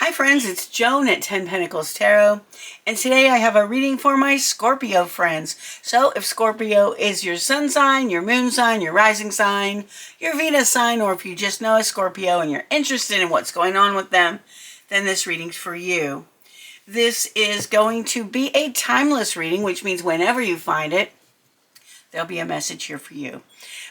Hi friends, it's Joan at 10 Pentacles Tarot, and today I have a reading for my Scorpio friends. So if Scorpio is your sun sign, your moon sign, your rising sign, your Venus sign, or if you just know a Scorpio and you're interested in what's going on with them, then this reading's for you. This is going to be a timeless reading, which means whenever you find it, there'll be a message here for you.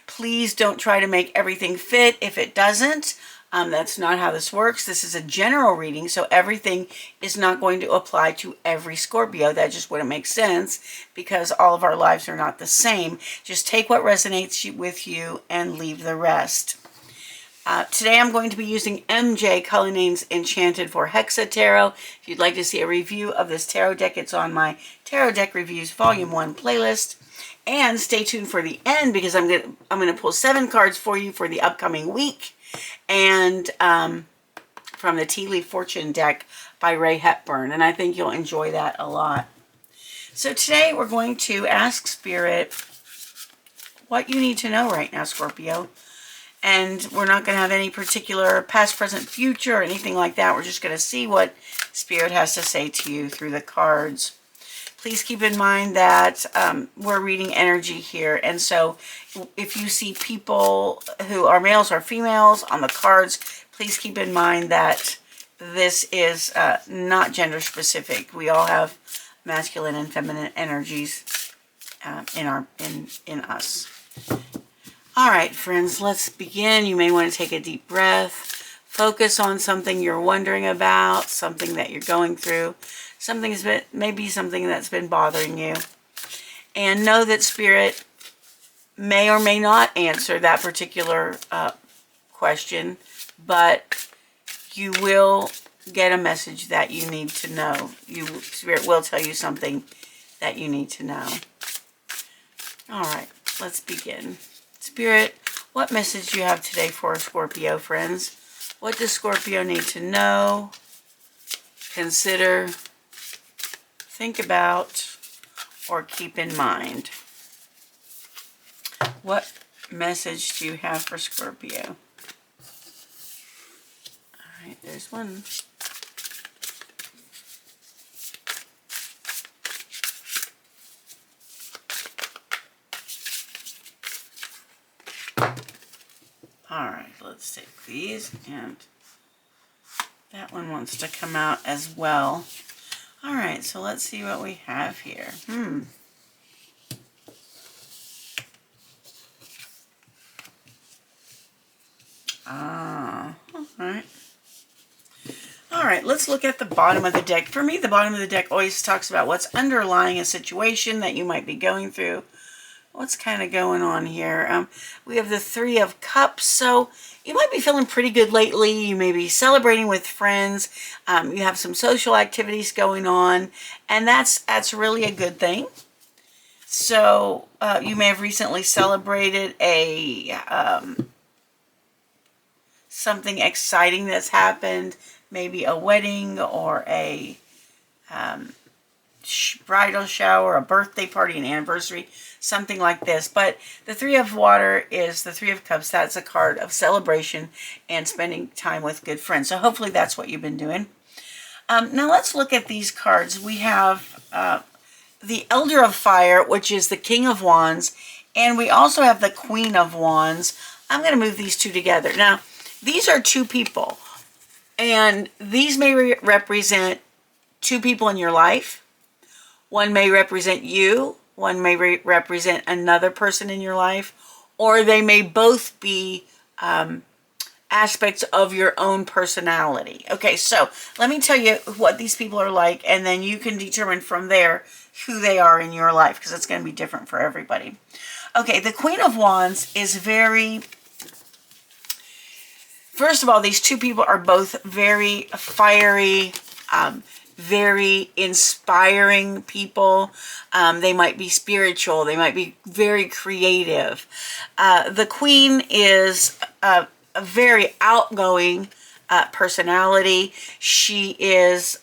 Please don't try to make everything fit if it doesn't. That's not how this works. This is a general reading, so everything is not going to apply to every Scorpio. That just wouldn't make sense because all of our lives are not the same. Just take what resonates with you and leave the rest. Today I'm going to be using MJ Cullinan's Enchanted for Hexa Tarot. If you'd like to see a review of this tarot deck, it's on my Tarot Deck Reviews Volume 1 playlist. And stay tuned for the end because I'm gonna pull 7 cards for you for the upcoming week. And from the Tea Leaf Fortune deck by Ray Hepburn. And I think you'll enjoy that a lot. So today we're going to ask Spirit what you need to know right now, Scorpio. And we're not going to have any particular past, present, future, or anything like that. We're just going to see what Spirit has to say to you through the cards. Please keep in mind that we're reading energy here. And so if you see people who are males or females on the cards, please keep in mind that this is not gender specific. We all have masculine and feminine energies in us. All right, friends, let's begin. You may want to take a deep breath. Focus on something you're wondering about, something that you're going through. Maybe something that's been bothering you. And know that Spirit may or may not answer that particular question, but you will get a message that you need to know. Spirit will tell you something that you need to know. All right, let's begin. Spirit, what message do you have today for Scorpio friends? What does Scorpio need to know, consider, think about, or keep in mind? What message do you have for Scorpio? All right, there's one. All right, let's take these, and that one wants to come out as well. All right, so let's see what we have here. All right. All right, let's look at the bottom of the deck. For me, the bottom of the deck always talks about what's underlying a situation that you might be going through. What's kind of going on here? We have the Three of Cups, so you might be feeling pretty good lately. You may be celebrating with friends. You have some social activities going on, and that's really a good thing. So you may have recently celebrated something exciting that's happened, maybe a wedding or a bridal shower, a birthday party, an anniversary, something like this. But the Three of Water is the Three of Cups. That's a card of celebration and spending time with good friends. So hopefully that's what you've been doing. Now let's look at these cards. We have the Elder of Fire, which is the King of Wands, and we also have the Queen of Wands. I'm going to move these two together. Now, these are two people, and these may represent two people in your life. One may represent you, one may represent another person in your life, or they may both be aspects of your own personality. Okay, so let me tell you what these people are like, and then you can determine from there who they are in your life, because it's going to be different for everybody. Okay, the Queen of Wands is first of all, these two people are both very fiery, very inspiring people. They might be spiritual. They might be very creative. The Queen is a very outgoing personality. She is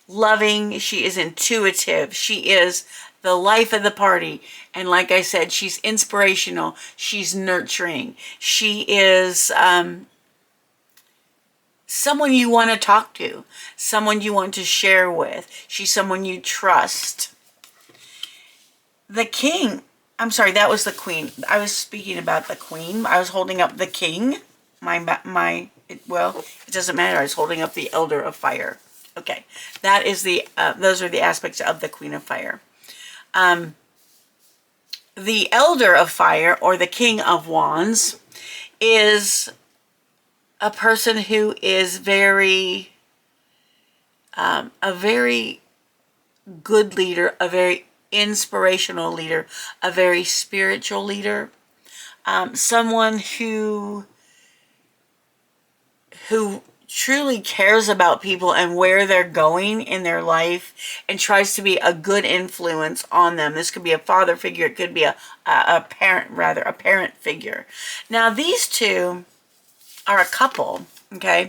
loving. She is intuitive. She is the life of the party. And like I said, she's inspirational. She's nurturing. She is someone you want to talk to, someone you want to share with. She's someone you trust. The king, I'm sorry, that was the queen. I was speaking about the queen. I was holding up the king. Well, it doesn't matter. I was holding up the elder of fire. Okay, that is those are the aspects of the queen of fire. The elder of fire, or the king of wands, is a person who is a very good leader, a very inspirational leader, a very spiritual leader, someone who truly cares about people and where they're going in their life and tries to be a good influence on them. This could be a father figure. It could be a parent figure. Now, these two are a couple, okay?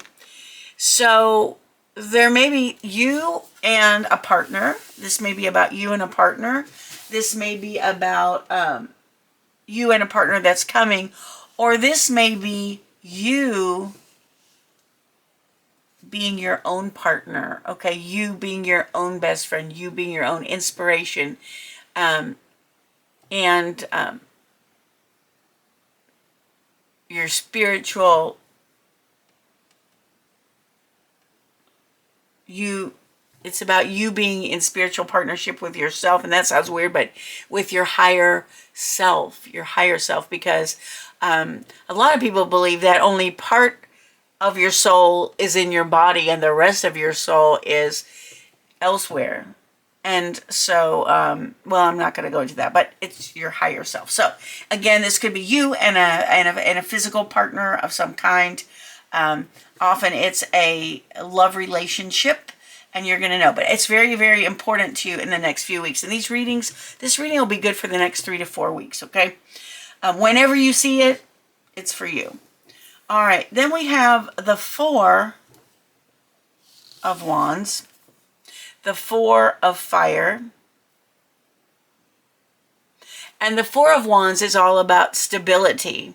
So there may be you and a partner. This may be about you and a partner. This may be about you and a partner that's coming. Or this may be you being your own partner, okay? You being your own best friend, you being your own inspiration, and your spiritual, it's about you being in spiritual partnership with yourself, and that sounds weird, but with your higher self, because a lot of people believe that only part of your soul is in your body and the rest of your soul is elsewhere. And so, well, I'm not going to go into that, but it's your higher self. So again, this could be you and a physical partner of some kind. Often it's a love relationship, and you're going to know, but it's very, very important to you in the next few weeks. And this reading will be good for the next 3 to 4 weeks. Okay. Whenever you see it, it's for you. All right, then we have the Four of Wands, the Four of Fire, and the Four of Wands is all about stability.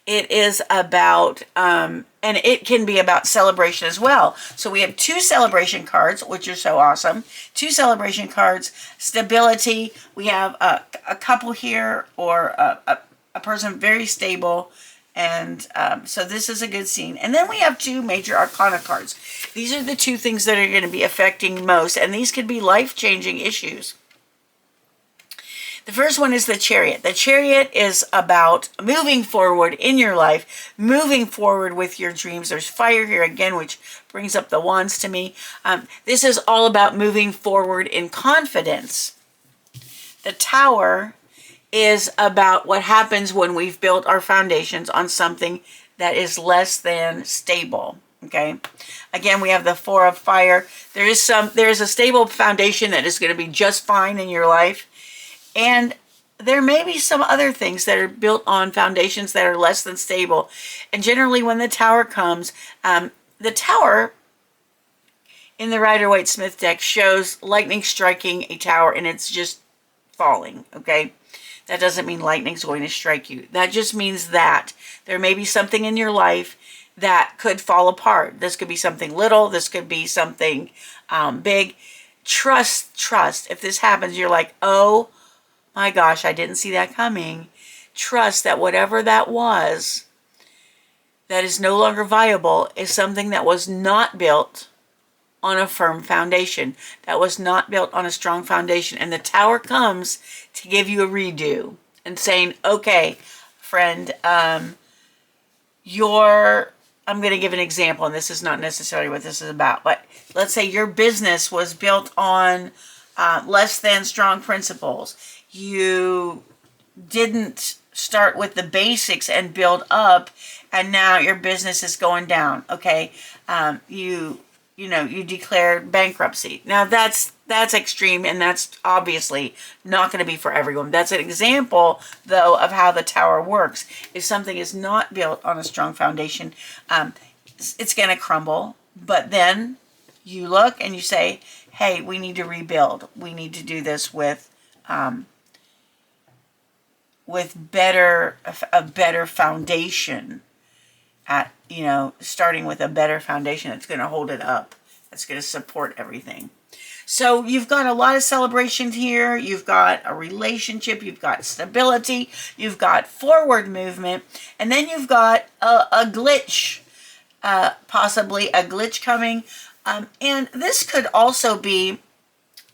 It is about, and it can be about celebration as well. So we have 2 celebration cards, which are so awesome. 2 celebration cards, stability. We have a couple here, or a person very stable. And so this is a good scene. And then we have 2 major arcana cards. These are the 2 things that are going to be affecting most. And these could be life-changing issues. The first one is the Chariot. The Chariot is about moving forward in your life, moving forward with your dreams. There's fire here again, which brings up the wands to me. This is all about moving forward in confidence. The Tower is about what happens when we've built our foundations on something that is less than stable. Okay. Again, we have the Four of Fire. There is a stable foundation that is going to be just fine in your life. And there may be some other things that are built on foundations that are less than stable. And generally when the Tower comes, the Tower in the Rider-Waite-Smith deck shows lightning striking a tower and it's just falling. Okay. That doesn't mean lightning's going to strike you. That just means that there may be something in your life that could fall apart. This could be something little. This could be something big. Trust. If this happens, you're like, oh my gosh, I didn't see that coming. Trust that whatever that was that is no longer viable is something that was not built on a firm foundation, that was not built on a strong foundation. And the Tower comes to give you a redo and saying, okay, friend, I'm going to give an example, and this is not necessarily what this is about, but let's say your business was built on less than strong principles. You didn't start with the basics and build up, and now your business is going down. Okay. You declared bankruptcy. Now that's extreme, and that's obviously not going to be for everyone. That's an example, though, of how the Tower works. If something is not built on a strong foundation, it's going to crumble. But then you look and you say, hey, we need to rebuild. We need to do this with a better foundation at starting with a better foundation that's going to hold it up, that's going to support everything. So you've got a lot of celebration here. You've got a relationship. You've got stability. You've got forward movement. And then you've got a glitch, possibly a glitch coming. And this could also be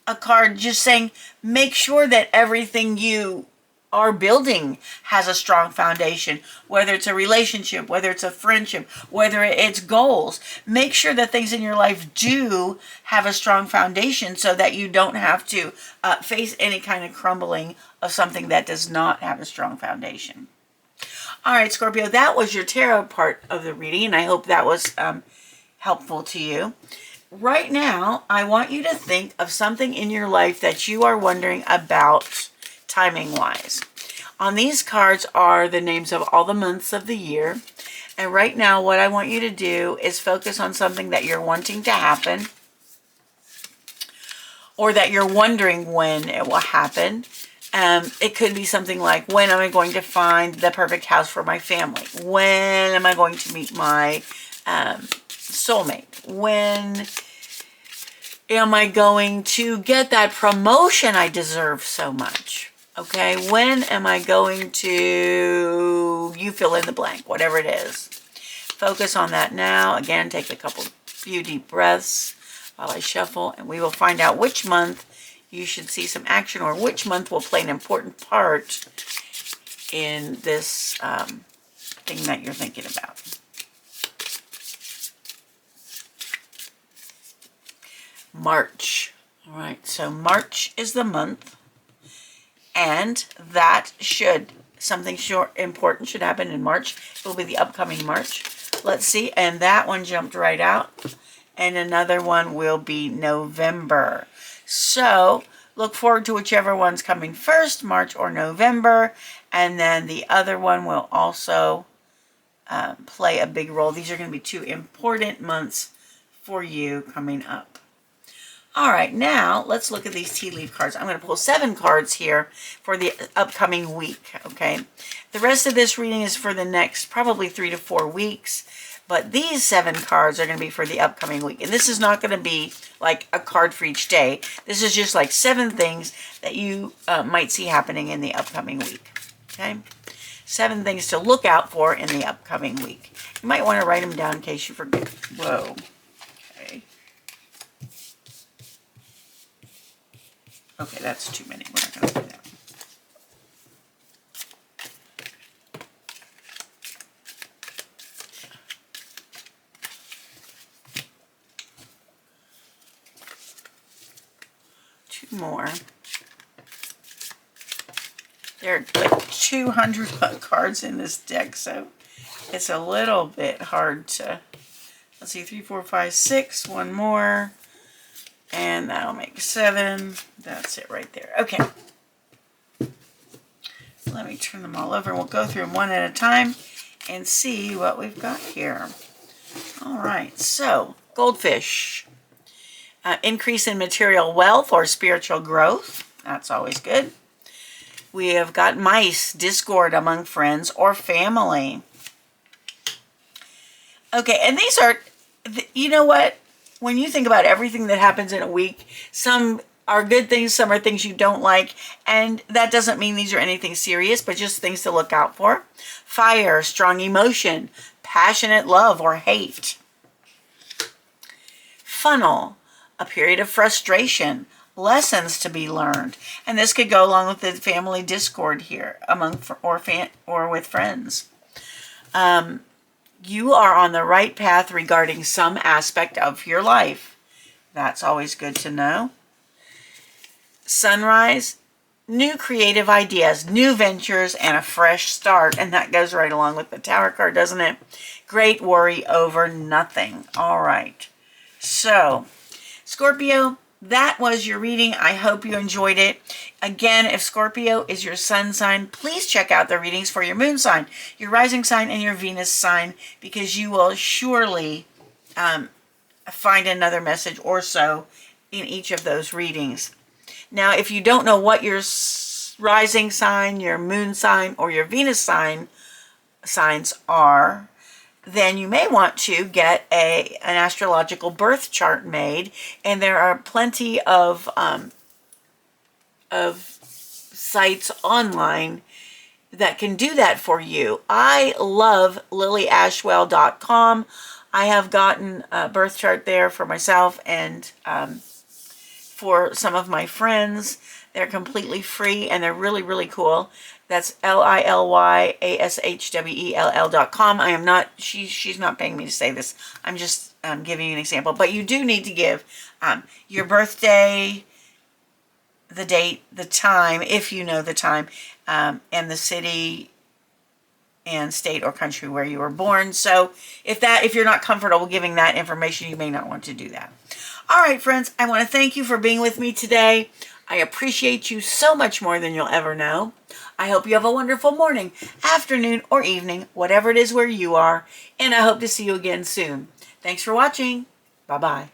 a card just saying, make sure that everything you are building has a strong foundation, whether it's a relationship, whether it's a friendship, whether it's goals. Make sure that things in your life do have a strong foundation so that you don't have to face any kind of crumbling of something that does not have a strong foundation. All right, Scorpio, that was your tarot part of the reading, and I hope that was helpful to you. Right now, I want you to think of something in your life that you are wondering about timing-wise. On these cards are the names of all the months of the year. And right now, what I want you to do is focus on something that you're wanting to happen, or that you're wondering when it will happen. It could be something like, when am I going to find the perfect house for my family? When am I going to meet my soulmate? When am I going to get that promotion I deserve so much? Okay, when am I going to, you fill in the blank, whatever it is. Focus on that now. Again, take a few deep breaths while I shuffle, and we will find out which month you should see some action, or which month will play an important part in this thing that you're thinking about. March. All right, so March is the month. And that something important should happen in March. It will be the upcoming March. Let's see. And that one jumped right out. And another one will be November. So look forward to whichever one's coming first, March or November. And then the other one will also play a big role. These are going to be two important months for you coming up. All right, now let's look at these tea leaf cards. I'm going to pull 7 cards here for the upcoming week, okay? The rest of this reading is for the next probably 3 to 4 weeks, but these 7 cards are going to be for the upcoming week. And this is not going to be like a card for each day. This is just like 7 things that you might see happening in the upcoming week, okay? 7 things to look out for in the upcoming week. You might want to write them down in case you forget. Whoa. Okay, that's too many. We're not going to do that. Two more. There are like 200 cards in this deck, so it's a little bit hard to... Let's see, 3, 4, 5, 6. One more. And that'll make 7. That's it right there. Okay. Let me turn them all over. We'll go through them one at a time and see what we've got here. All right. So, goldfish. Increase in material wealth or spiritual growth. That's always good. We have got mice. Discord among friends or family. Okay. And these are, you know what? When you think about everything that happens in a week, some are good things, some are things you don't like, and that doesn't mean these are anything serious, but just things to look out for. Fire, strong emotion, passionate love or hate. Funnel, a period of frustration, lessons to be learned, and this could go along with the family discord here among or with friends. You are on the right path regarding some aspect of your life. That's always good to know. Sunrise, new creative ideas, new ventures, and a fresh start. And that goes right along with the Tower card, doesn't it? Great worry over nothing. All right. So, Scorpio, that was your reading. I hope you enjoyed it. Again, if Scorpio is your sun sign, please check out the readings for your moon sign, your rising sign, and your Venus sign, because you will surely find another message or so in each of those readings. Now, if you don't know what your rising sign, your moon sign, or your Venus signs are, then you may want to get an astrological birth chart made, and there are plenty of sites online that can do that for you. I love lilyashwell.com. I have gotten a birth chart there for myself and for some of my friends. They're completely free and they're really, really cool. That's lilyashwell.com. I am not, she's not paying me to say this. I'm just giving you an example. But you do need to give your birthday, the date, the time, if you know the time, and the city and state or country where you were born. So if you're not comfortable giving that information, you may not want to do that. All right, friends, I want to thank you for being with me today. I appreciate you so much more than you'll ever know. I hope you have a wonderful morning, afternoon, or evening, whatever it is where you are, and I hope to see you again soon. Thanks for watching. Bye-bye.